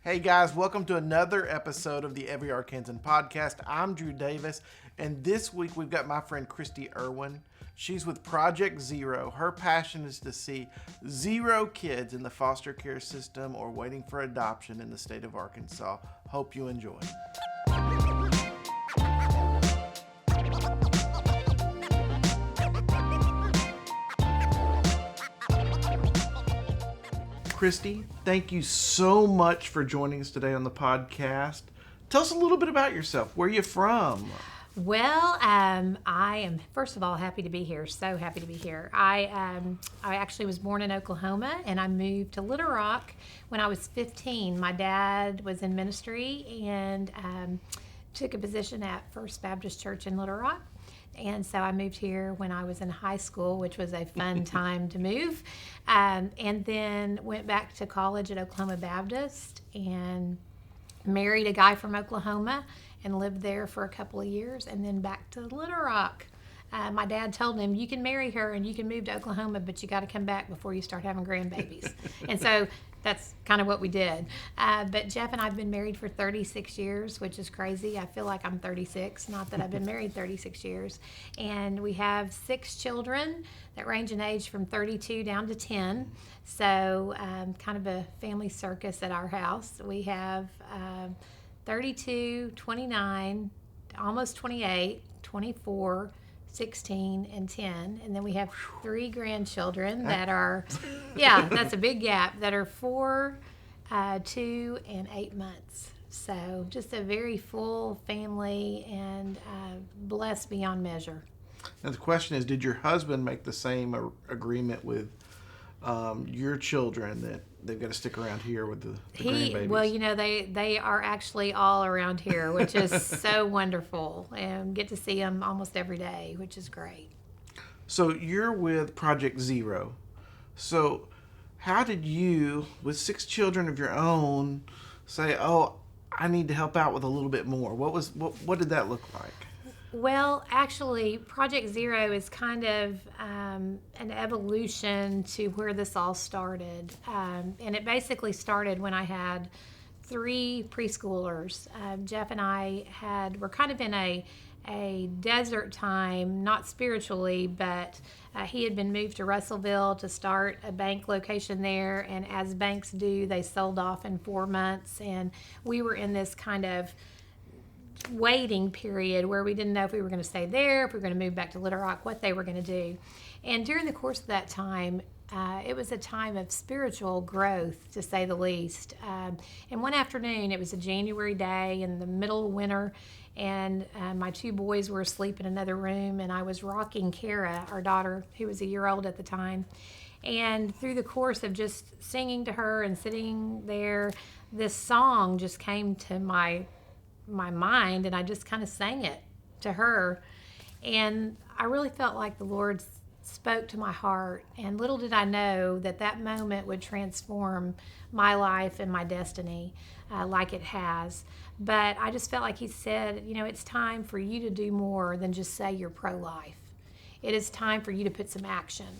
Hey guys, welcome to another episode of the Every Arkansan podcast. I'm Drew Davis, and this week we've got my friend Christie Erwin. She's with Project Zero. Her passion is to see zero kids in the foster care system or waiting for adoption in the state of Arkansas. Hope you enjoy. Christie, thank you so much for joining us today on the podcast. Tell us a little bit about yourself. Where are you from? Well, I am, first of all, happy to be here. So happy to be here. I actually was born in Oklahoma, and I moved to Little Rock when I was 15. My dad was in ministry and took a position at First Baptist Church in Little Rock. And so I moved here when I was in high school, which was a fun time to move. And then went back to college at Oklahoma Baptist and married a guy from Oklahoma and lived there for a couple of years, and then back to Little Rock. My dad told him, you can marry her and you can move to Oklahoma, but you got to come back before you start having grandbabies. And so that's kind of what we did. But Jeff and I have been married for 36 years, which is crazy. I feel like I'm 36, not that I've been married 36 years. And we have 6 children that range in age from 32 down to 10. So kind of a family circus at our house. We have 32, 29, almost 28, 24, 16, and 10. And then we have 3 grandchildren that are, that's a big gap, that are 4, 2, and 8 months. So just a very full family and blessed beyond measure. Now the question is, did your husband make the same agreement with your children that they've got to stick around here with the grandbabies? Well, they are actually all around here, which is so wonderful, and get to see them almost every day, which is great. So you're with Project Zero. So how did you, with 6 children of your own, say, "Oh, I need to help out with a little bit more"? What did that look like? Well, actually, Project Zero is kind of an evolution to where this all started. And it basically started when I had 3 preschoolers. Jeff and I were kind of in a desert time, not spiritually, but he had been moved to Russellville to start a bank location there. And as banks do, they sold off in 4 months. And we were in this kind of waiting period where we didn't know if we were going to stay there, if we were going to move back to Little Rock, what they were going to do. And during the course of that time, it was a time of spiritual growth, to say the least. And one afternoon, it was a January day in the middle of winter, and my 2 boys were asleep in another room, and I was rocking Kara, our daughter, who was a year old at the time. And through the course of just singing to her and sitting there, this song just came to my mind, and I just kind of sang it to her, and I really felt like the Lord spoke to my heart. And little did I know that moment would transform my life and my destiny, like it has. But I just felt like he said, it's time for you to do more than just say you're pro-life. It is time for you to put some action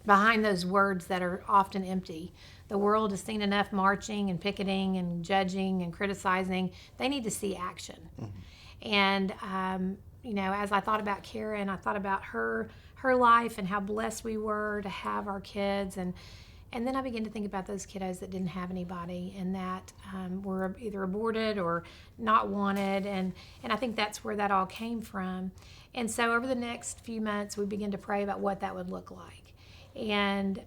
behind those words that are often empty. The world has seen enough marching and picketing and judging and criticizing. They need to see action. Mm-hmm. And, as I thought about Kara and I thought about her life and how blessed we were to have our kids, and then I began to think about those kiddos that didn't have anybody and that were either aborted or not wanted. And I think that's where that all came from. And so over the next few months, we began to pray about what that would look like. And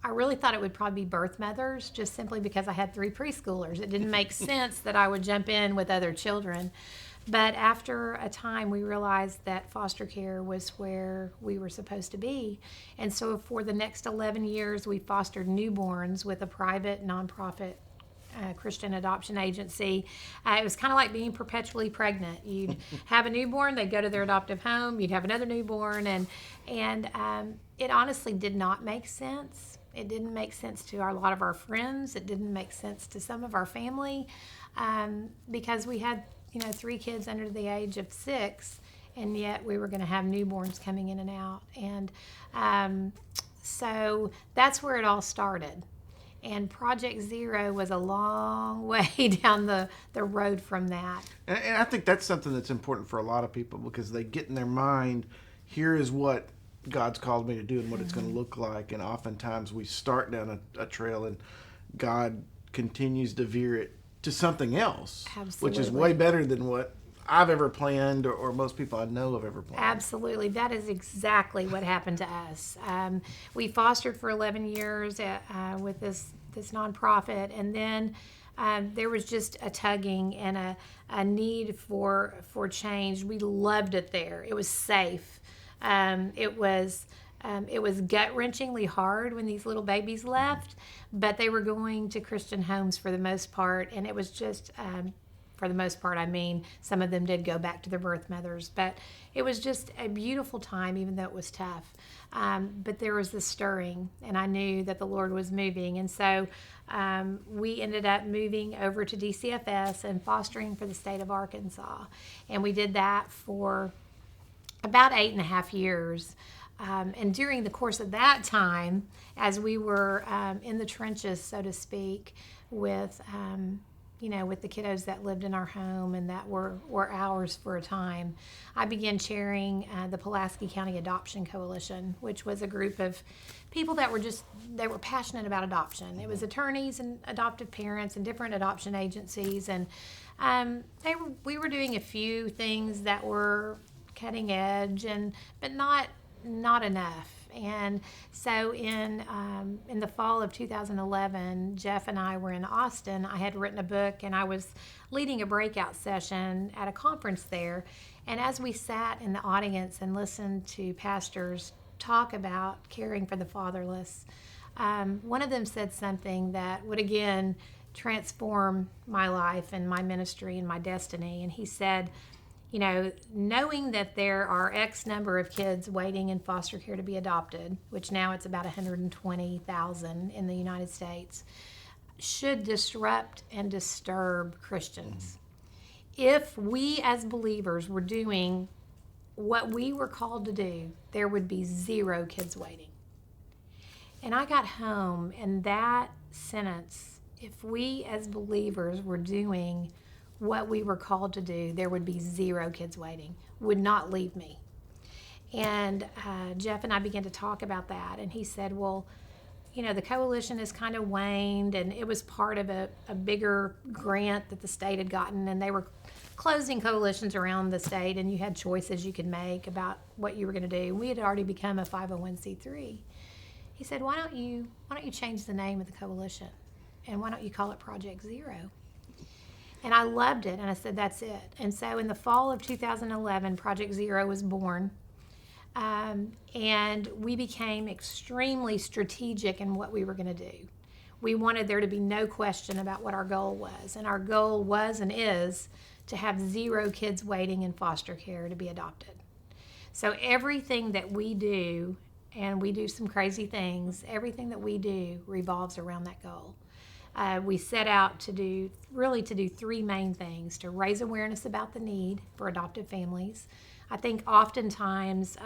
I really thought it would probably be birth mothers, just simply because I had 3 preschoolers. It didn't make sense that I would jump in with other children. But after a time, we realized that foster care was where we were supposed to be. And so for the next 11 years, we fostered newborns with a private, nonprofit Christian adoption agency. It was kind of like being perpetually pregnant. You'd have a newborn, they'd go to their adoptive home, you'd have another newborn, and it honestly did not make sense. It didn't make sense to a lot of our friends. It didn't make sense to some of our family, because we had 3 kids under the age of 6, and yet we were going to have newborns coming in and out. And so that's where it all started. And Project Zero was a long way down the road from that. And I think that's something that's important for a lot of people because they get in their mind, here is what God's called me to do and what it's going to look like. And oftentimes we start down a trail and God continues to veer it to something else, which is way better than what I've ever planned or most people I know have ever planned. Absolutely. That is exactly what happened to us. We fostered for 11 years with this nonprofit, and then there was just a tugging and a need for change. We loved it there. It was safe. It was gut-wrenchingly hard when these little babies left, but they were going to Christian homes for the most part, and it was just for the most part, I mean, some of them did go back to their birth mothers, but it was just a beautiful time, even though it was tough. But there was this stirring, and I knew that the Lord was moving. And so we ended up moving over to DCFS and fostering for the state of Arkansas. And we did that for about 8.5 years. And during the course of that time, as we were in the trenches, so to speak, with with the kiddos that lived in our home and that were ours for a time, I began chairing the Pulaski County Adoption Coalition, which was a group of people that were passionate about adoption. It was attorneys and adoptive parents and different adoption agencies, and we were doing a few things that were cutting edge, but not enough. And so in the fall of 2011, Jeff and I were in Austin. I had written a book, and I was leading a breakout session at a conference there. And as we sat in the audience and listened to pastors talk about caring for the fatherless, one of them said something that would, again, transform my life and my ministry and my destiny. And he said, knowing that there are X number of kids waiting in foster care to be adopted, which now it's about 120,000 in the United States, should disrupt and disturb Christians. If we as believers were doing what we were called to do, there would be 0 kids waiting. And I got home, and that sentence, if we as believers were doing what we were called to do, there would be 0 kids waiting, would not leave me. And Jeff and I began to talk about that, and he said, well, the coalition has kind of waned, and it was part of a bigger grant that the state had gotten, and they were closing coalitions around the state, and you had choices you could make about what you were going to do. We had already become a 501c3. He said, why don't you change the name of the coalition, and why don't you call it Project Zero? And I loved it, and I said, that's it. And so in the fall of 2011, Project Zero was born, and we became extremely strategic in what we were going to do. We wanted there to be no question about what our goal was, and our goal was and is to have 0 kids waiting in foster care to be adopted. So everything that we do, and we do some crazy things, everything that we do revolves around that goal. We set out to do 3 main things: to raise awareness about the need for adoptive families. I think oftentimes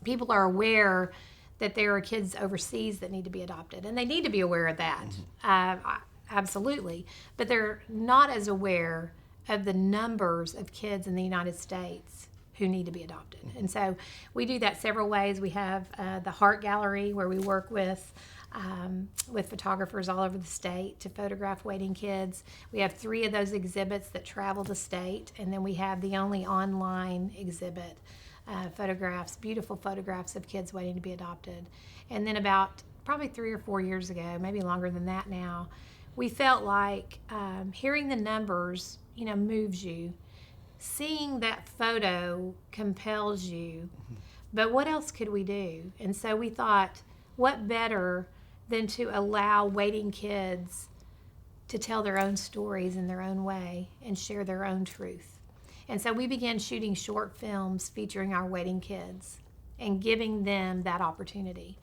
people are aware that there are kids overseas that need to be adopted, and they need to be aware of that, absolutely. But they're not as aware of the numbers of kids in the United States who need to be adopted. And so we do that several ways. We have the Heart Gallery, where we work with photographers all over the state to photograph waiting kids. We have 3 of those exhibits that travel the state, and then we have the only online exhibit, beautiful photographs of kids waiting to be adopted. And then about probably 3 or 4 years ago, maybe longer than that now, we felt like hearing the numbers, moves you. Seeing that photo compels you. But what else could we do? And so we thought, what better than to allow waiting kids to tell their own stories in their own way and share their own truth. And so we began shooting short films featuring our waiting kids and giving them that opportunity.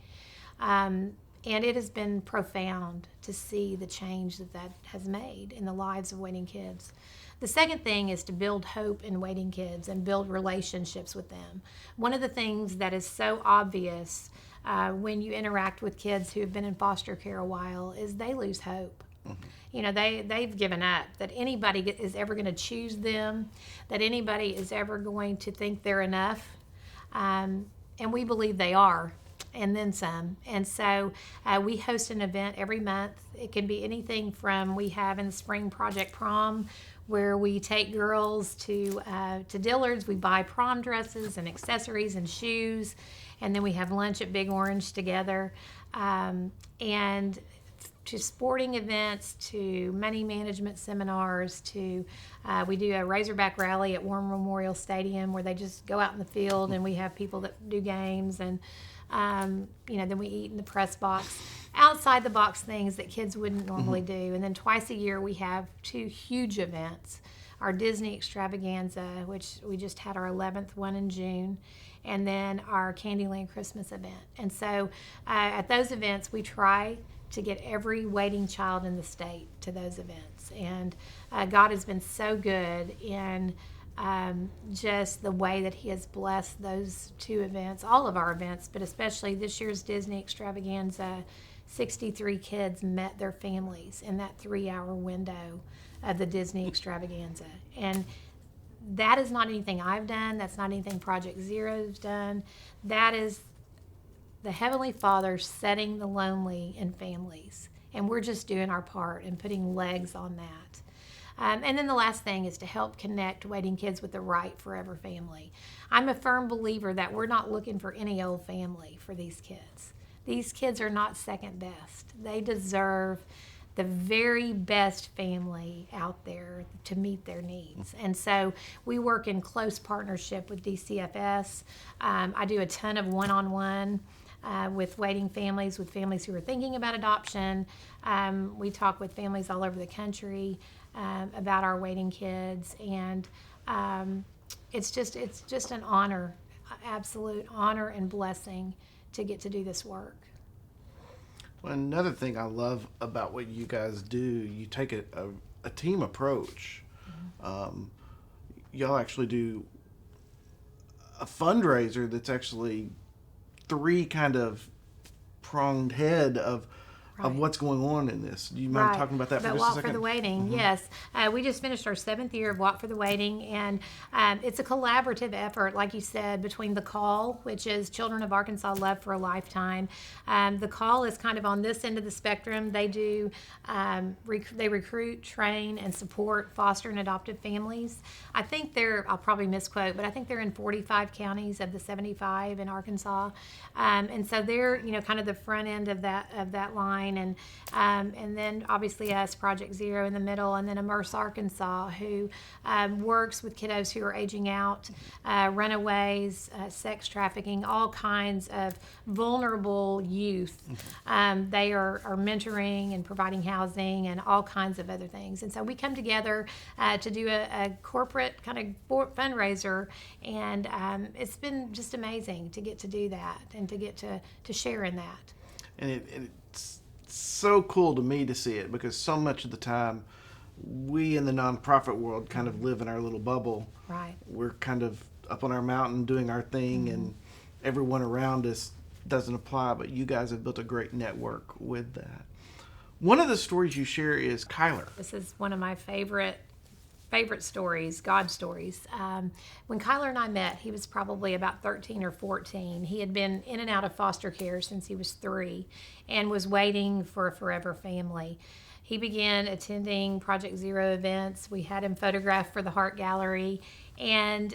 And it has been profound to see the change that has made in the lives of waiting kids. The second thing is to build hope in waiting kids and build relationships with them. One of the things that is so obvious when you interact with kids who have been in foster care a while is they lose hope. You know, they've given up that anybody is ever going to choose them, that anybody is ever going to think they're enough. And we believe they are, and then some. And so we host an event every month. It can be anything from, we have in the spring Project Prom, where we take girls to Dillard's. We buy prom dresses and accessories and shoes, and then we have lunch at Big Orange together. And to sporting events, to money management seminars, to we do a Razorback rally at War Memorial Stadium where they just go out in the field, and we have people that do games, and then we eat in the press box, outside the box things that kids wouldn't normally do. And then twice a year we have 2 huge events: our Disney extravaganza, which we just had our 11th one in June, and then our Candyland Christmas event. And so at those events we try to get every waiting child in the state to those events. And God has been so good in just the way that He has blessed those 2 events, all of our events, but especially this year's Disney extravaganza. 63 kids met their families in that 3-hour window of the Disney extravaganza. And that is not anything I've done. That's not anything Project Zero's done. That is the Heavenly Father setting the lonely in families. And we're just doing our part and putting legs on that. And then the last thing is to help connect waiting kids with the right forever family. I'm a firm believer that we're not looking for any old family for these kids. These kids are not second best. They deserve the very best family out there to meet their needs. And so we work in close partnership with DCFS. I do a ton of one-on-one with waiting families, with families who are thinking about adoption. We talk with families all over the country about our waiting kids, and it's just an honor, absolute honor and blessing to get to do this work. Well, another thing I love about what you guys do, you take a team approach. Y'all actually do a fundraiser that's actually 3 kind of pronged head of what's going on in this. Do you mind talking about that for just a Walk second? for the Waiting, yes. We just finished our 7th year of Walk for the Waiting, and it's a collaborative effort, like you said, between The Call, which is Children of Arkansas Love for a Lifetime. The Call is kind of on this end of the spectrum. They do they recruit, train, and support foster and adoptive families. I think I'll probably misquote, but I think they're in 45 counties of the 75 in Arkansas. And so they're, kind of the front end of that line. And then obviously us, Project Zero in the middle, and then Immerse Arkansas, who works with kiddos who are aging out, runaways, sex trafficking, all kinds of vulnerable youth. They are mentoring and providing housing and all kinds of other things. And so we come together to do a corporate kind of fundraiser, and it's been just amazing to get to do that and to get to share in that. And it's so cool to me to see it, because so much of the time we in the nonprofit world kind of live in our little bubble. Right. We're kind of up on our mountain doing our thing, and everyone around us doesn't apply, but you guys have built a great network with that. One of the stories you share is Kyler. This is one of my favorite stories, God stories. When Kyler and I met, he was probably about 13 or 14. He had been in and out of foster care since he was 3 and was waiting for a forever family. He began attending Project Zero events. We had him photographed for the Heart Gallery, and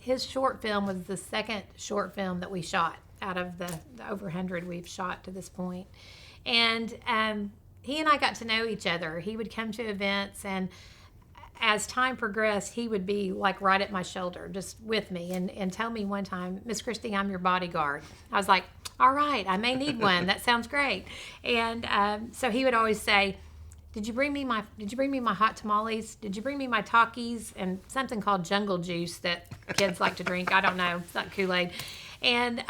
his short film was the 2nd short film that we shot out of the over 100 we've shot to this point. And he and I got to know each other. He would come to events, and as time progressed, he would be like right at my shoulder, just with me, and tell me one time, "Miss Christie, I'm your bodyguard." I was like, "All right, I may need one. That sounds great." And so he would always say, Did you bring me my hot tamales? Did you bring me my Takis?" And something called jungle juice that kids like to drink. I don't know. It's not Kool-Aid. And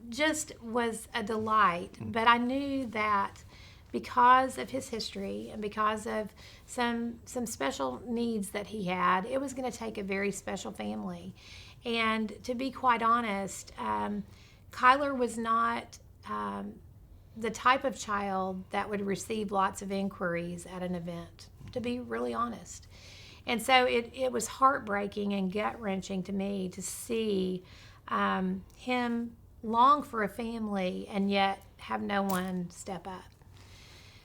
just was a delight. But I knew that because of his history and because of some special needs that he had, it was going to take a very special family. And to be quite honest, Kyler was not the type of child that would receive lots of inquiries at an event, to be really honest. And so it was heartbreaking and gut-wrenching to me to see him long for a family and yet have no one step up.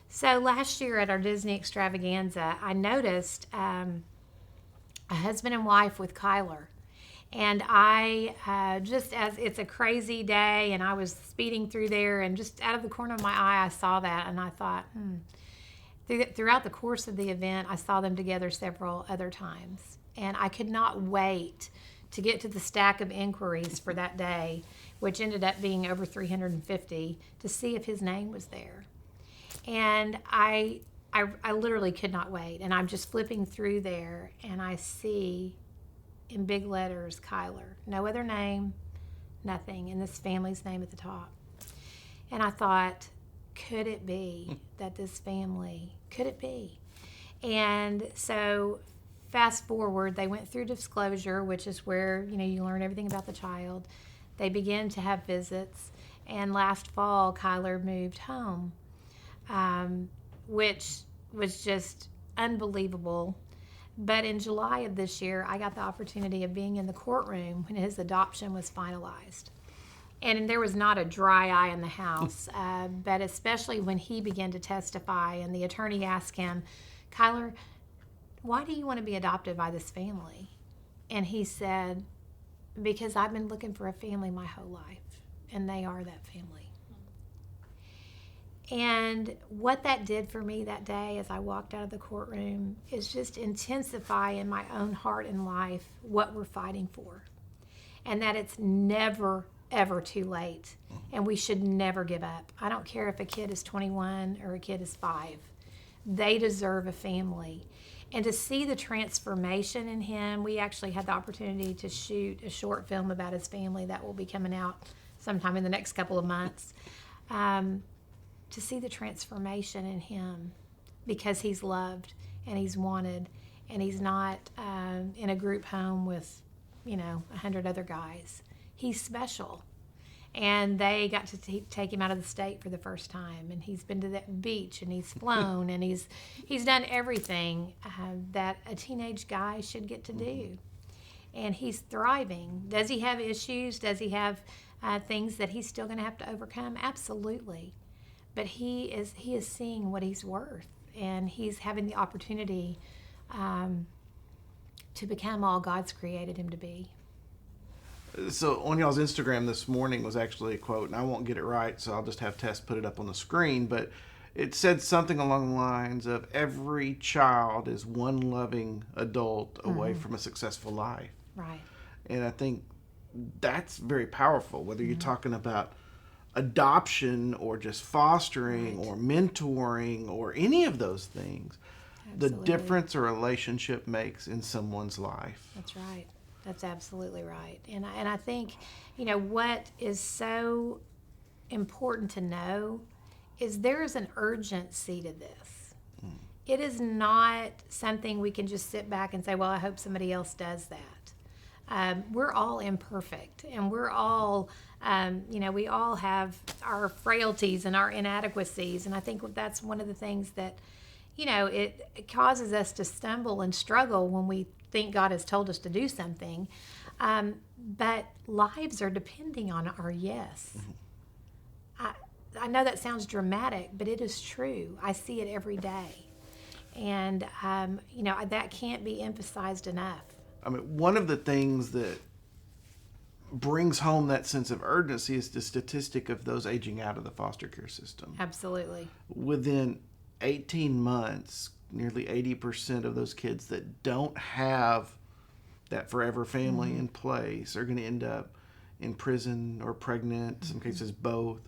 So last year at our Disney extravaganza, I noticed a husband and wife with Kyler. And I, just as it's a crazy day, and I was speeding through there, and just out of the corner of my eye, I saw that, and I thought, Throughout the course of the event, I saw them together several other times. And I could not wait to get to the stack of inquiries for that day, which ended up being over 350, to see if his name was there. And I literally could not wait. And I'm just flipping through there, and I see in big letters, Kyler. No other name, nothing, and this family's name at the top. And I thought, could it be that this family, could it be? And so fast forward, they went through disclosure, which is where, you learn everything about the child. They began to have visits, and last fall, Kyler moved home, which was just unbelievable. But in July of this year, I got the opportunity of being in the courtroom when his adoption was finalized. And there was not a dry eye in the house, but especially when he began to testify and the attorney asked him, Kyler, why do you want to be adopted by this family? And he said, because I've been looking for a family my whole life, and they are that family. And what that did for me that day as I walked out of the courtroom is just intensify in my own heart and life what we're fighting for. And that it's never, ever too late. And we should never give up. I don't care if a kid is 21 or a kid is 5. They deserve a family. And to see the transformation in him, we actually had the opportunity to shoot a short film about his family that will be coming out sometime in the next couple of months. To see the transformation in him because he's loved and he's wanted and he's not in a group home with, 100 other guys. He's special. And they got to take him out of the state for the first time, and he's been to the beach, and he's flown, and he's done everything that a teenage guy should get to do. And he's thriving. Does he have issues? Does he have things that he's still going to have to overcome? Absolutely. But he is seeing what he's worth, and he's having the opportunity to become all God's created him to be. So on y'all's Instagram this morning was actually a quote, and I won't get it right, so I'll just have Tess put it up on the screen, but it said something along the lines of every child is one loving adult away from a successful life. Right. And I think that's very powerful, whether you're talking about adoption or just fostering or mentoring or any of those things. Absolutely. The difference a relationship makes in someone's life. That's right. That's absolutely right. And I think, what is so important to know is there is an urgency to this. It is not something we can just sit back and say, well, I hope somebody else does that. We're all imperfect, and we're all, we all have our frailties and our inadequacies. And I think that's one of the things that, it causes us to stumble and struggle when we think God has told us to do something. But lives are depending on our yes. I know that sounds dramatic, but it is true. I see it every day. And, that can't be emphasized enough. I mean, one of the things that brings home that sense of urgency is the statistic of those aging out of the foster care system. Absolutely. Within 18 months, nearly 80% of those kids that don't have that forever family in place are going to end up in prison or pregnant, in some cases both.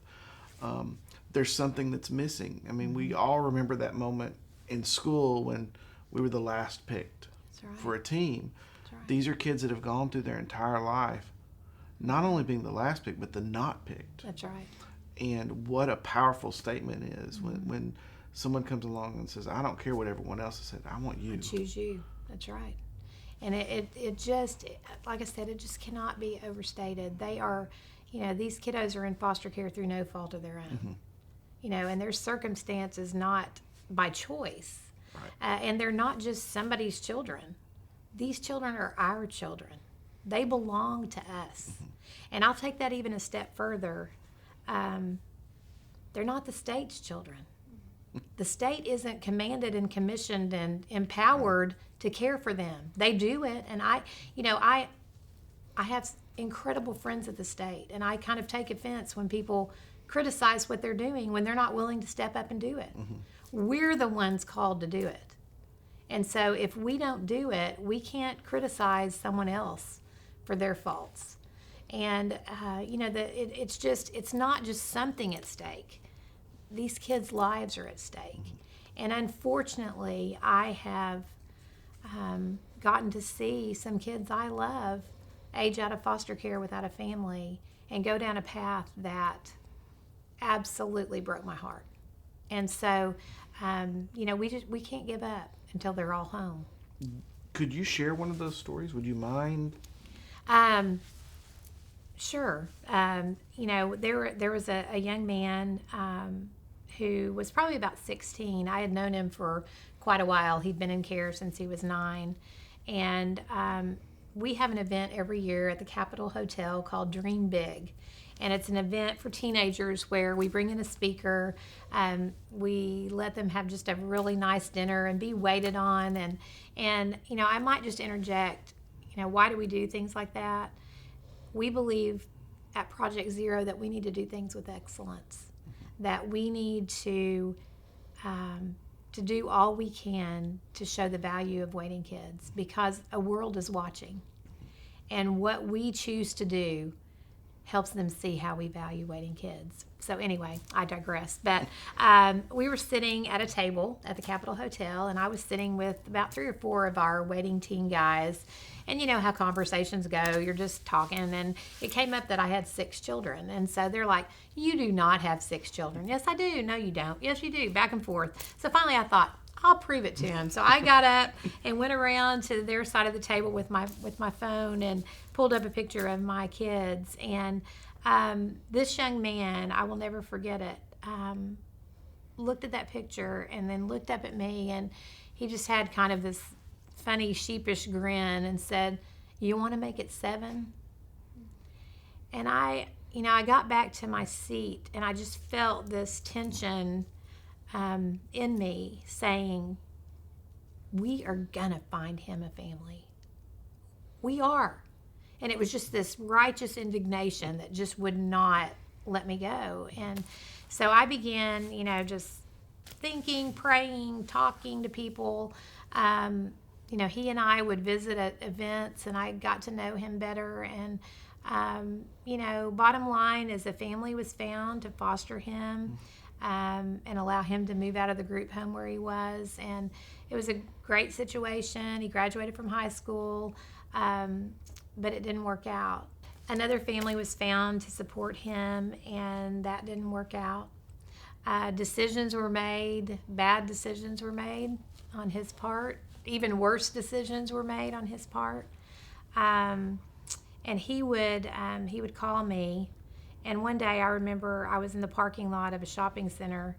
There's something that's missing. I mean, we all remember that moment in school when we were the last picked for a team. Right. These are kids that have gone through their entire life, not only being the last picked, but the not picked. That's right. And what a powerful statement is when someone comes along and says, I don't care what everyone else has said, I want you. I choose you. That's right. And it just, like I said, it just cannot be overstated. They are, these kiddos are in foster care through no fault of their own. And their circumstance is not by choice. Right. And they're not just somebody's children. These children are our children. They belong to us. And I'll take that even a step further. They're not the state's children. The state isn't commanded and commissioned and empowered to care for them. They do it, and I have incredible friends at the state, and I kind of take offense when people criticize what they're doing when they're not willing to step up and do it. We're the ones called to do it. And so if we don't do it, we can't criticize someone else for their faults. And, it's not just something at stake. These kids' lives are at stake. And unfortunately, I have gotten to see some kids I love age out of foster care without a family and go down a path that absolutely broke my heart. And so, we can't give up until they're all home. Could you share one of those stories? Would you mind? Sure. There was a young man who was probably about 16. I had known him for quite a while. He'd been in care since he was 9. And we have an event every year at the Capitol Hotel called Dream Big. And it's an event for teenagers where we bring in a speaker. We let them have just a really nice dinner and be waited on. And I might just interject, why do we do things like that? We believe at Project Zero that we need to do things with excellence, that we need to do all we can to show the value of waiting kids, because a world is watching. And what we choose to do helps them see how we value waiting kids. So anyway, I digress. But we were sitting at a table at the Capitol Hotel, and I was sitting with about 3 or 4 of our waiting teen guys. And you know how conversations go. You're just talking, and it came up that I had 6 children. And so they're like, you do not have 6 children. Yes, I do. No, you don't. Yes, you do. Back and forth. So finally I thought, I'll prove it to him. So I got up and went around to their side of the table with my phone and pulled up a picture of my kids. And this young man, I will never forget it, looked at that picture and then looked up at me, and he just had kind of this funny sheepish grin and said, you want to make it 7? And I got back to my seat, and I just felt this tension in me saying, we are gonna find him a family. We are. And it was just this righteous indignation that just would not let me go. And so I began, just thinking, praying, talking to people. He and I would visit at events, and I got to know him better. And, bottom line is a family was found to foster him and allow him to move out of the group home where he was. And it was a great situation. He graduated from high school, but it didn't work out. Another family was found to support him, and that didn't work out. Decisions were made, bad decisions were made on his part. Even worse decisions were made on his part. And he would call me. And one day I remember I was in the parking lot of a shopping center,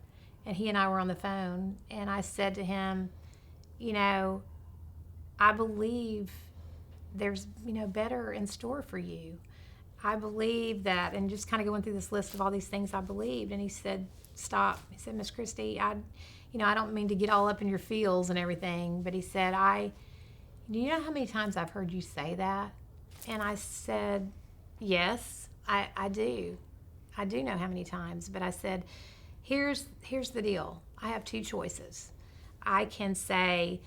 and he and I were on the phone, and I said to him, I believe there's, better in store for you. I believe that, and just kind of going through this list of all these things I believed. And he said, stop. He said, Miss Christie, I don't mean to get all up in your feels and everything, but he said, do you know how many times I've heard you say that? And I said, yes, I do. I do know how many times, but I said, here's the deal. I have 2 choices. I can say,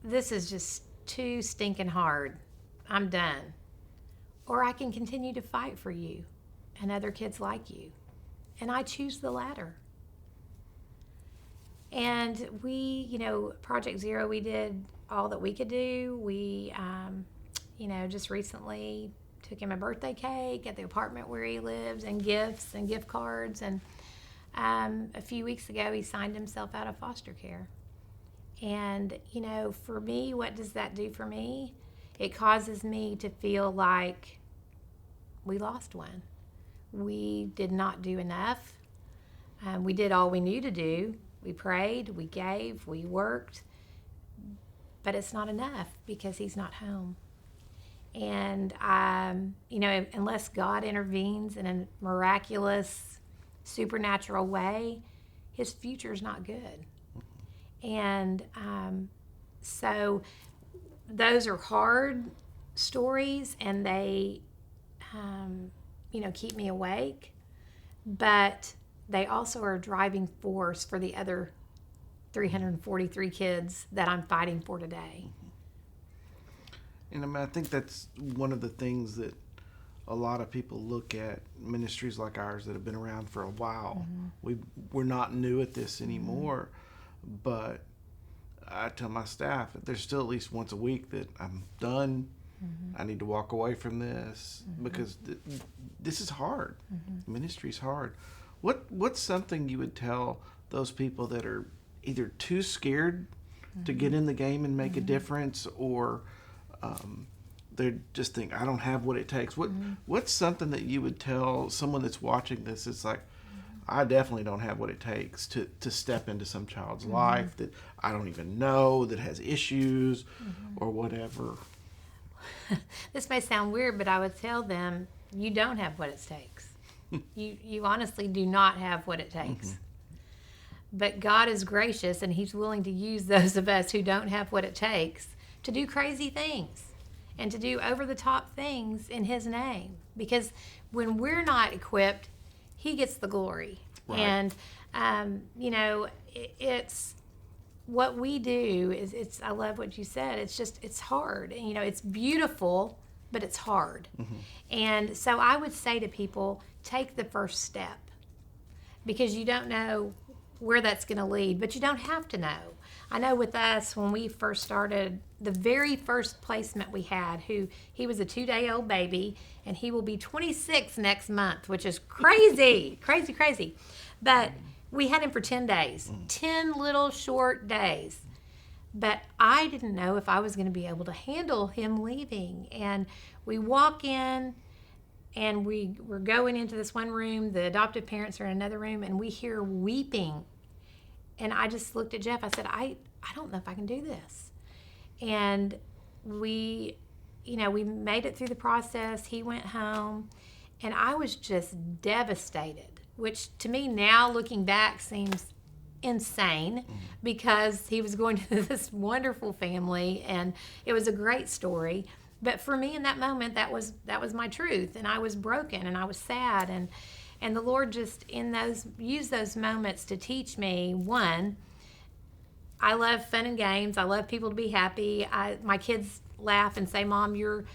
this is just too stinking hard. I'm done. Or I can continue to fight for you and other kids like you. And I choose the latter. And we, Project Zero, we did all that we could do. We, just recently took him a birthday cake at the apartment where he lives, and gifts and gift cards. And a few weeks ago, he signed himself out of foster care. And, for me, what does that do for me? It causes me to feel like we lost one. We did not do enough. We did all we knew to do. We prayed, we gave, we worked, but it's not enough because he's not home. And, unless God intervenes in a miraculous, supernatural way, his future is not good. And so those are hard stories, and they, keep me awake. But they also are a driving force for the other 343 kids that I'm fighting for today. And I think that's one of the things that a lot of people look at ministries like ours that have been around for a while. We're not new at this anymore, but I tell my staff that there's still at least once a week that I'm done. I need to walk away from this because this is hard. Ministry's hard. What's something you would tell those people that are either too scared to get in the game and make a difference, or they just think, I don't have what it takes? What's something that you would tell someone that's watching this? It's like, I definitely don't have what it takes to step into some child's life that I don't even know, that has issues or whatever. This may sound weird, but I would tell them, you don't have what it takes. You honestly do not have what it takes. But God is gracious, and he's willing to use those of us who don't have what it takes to do crazy things and to do over-the-top things in his name. Because when we're not equipped, he gets the glory. Right. And, it's what we do is I love what you said. It's hard. It's beautiful, but it's hard. And so I would say to people, take the first step, because you don't know where that's going to lead, but you don't have to know. I know with us, when we first started, the very first placement we had, he was a 2-day-old baby, and he will be 26 next month, which is crazy, crazy. But we had him for 10 days, 10 little short days. But I didn't know if I was going to be able to handle him leaving. And we walk in, and we're going into this one room. The adoptive parents are in another room, and we hear weeping. And I just looked at Jeff. I said, I don't know if I can do this. And we made it through the process. He went home, and I was just devastated, which to me now, looking back, seems insane, because he was going to this wonderful family, and it was a great story. But for me in that moment, that was my truth, and I was broken, and I was sad, and the Lord just used those moments to teach me, one, I love fun and games. I love people to be happy. My kids laugh and say, Mom, your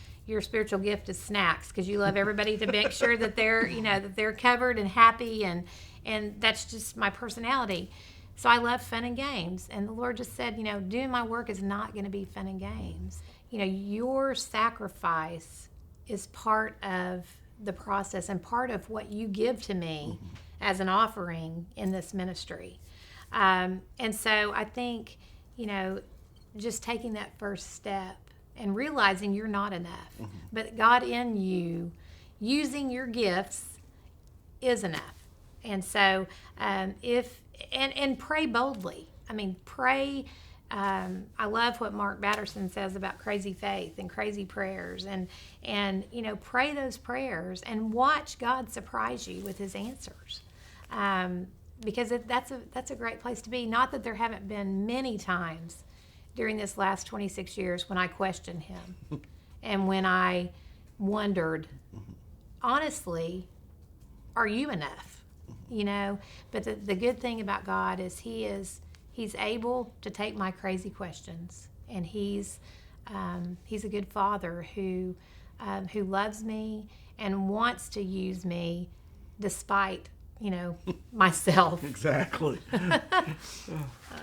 spiritual gift is snacks, because you love everybody to make sure that they're covered and happy, and that's just my personality. So I love fun and games. And the Lord just said, doing my work is not going to be fun and games. Your sacrifice is part of the process and part of what you give to me as an offering in this ministry. And so I think, just taking that first step and realizing you're not enough, but God in you, using your gifts is enough. And so and pray boldly. Pray. I love what Mark Batterson says about crazy faith and crazy prayers, and pray those prayers and watch God surprise you with his answers. Because that's a great place to be. Not that there haven't been many times during this last 26 years when I questioned him and when I wondered, honestly, are you enough? But the good thing about God is he's able to take my crazy questions, and he's a good father who loves me and wants to use me despite myself. Exactly.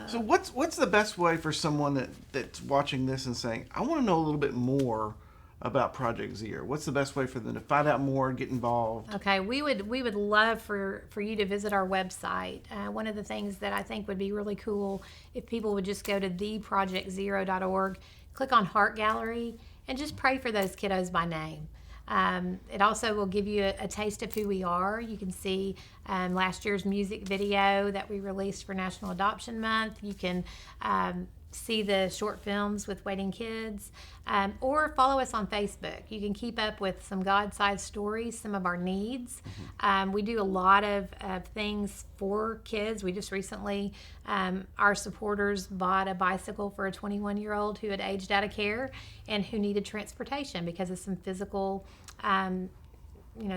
So what's the best way for someone that's watching this and saying, I want to know a little bit more about Project Zero? What's the best way for them to find out more, get involved? Okay, we would love for you to visit our website. One of the things that I think would be really cool if people would just go to theprojectzero.org, click on Heart Gallery, and just pray for those kiddos by name. It also will give you a taste of who we are. You can see last year's music video that we released for National Adoption Month. You can see the short films with Waiting Kids, or follow us on Facebook. You can keep up with some God-sized stories, some of our needs. We do a lot of things for kids. We just recently, our supporters bought a bicycle for a 21-year-old who had aged out of care and who needed transportation because of some physical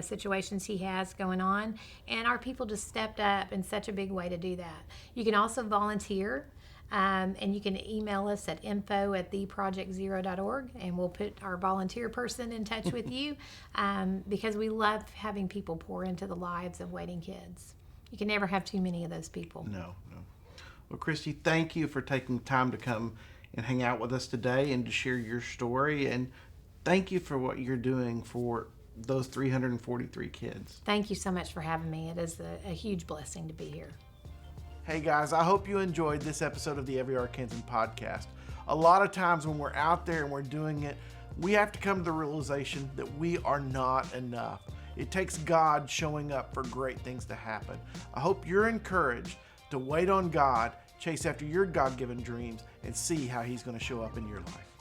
situations he has going on. And our people just stepped up in such a big way to do that. You can also volunteer. And you can email us at info@theprojectzero.org, and we'll put our volunteer person in touch with you, because we love having people pour into the lives of waiting kids. You can never have too many of those people. No. Well, Christie, thank you for taking time to come and hang out with us today and to share your story. And thank you for what you're doing for those 343 kids. Thank you so much for having me. It is a huge blessing to be here. Hey guys, I hope you enjoyed this episode of the Every Arkansan podcast. A lot of times when we're out there and we're doing it, we have to come to the realization that we are not enough. It takes God showing up for great things to happen. I hope you're encouraged to wait on God, chase after your God-given dreams, and see how He's going to show up in your life.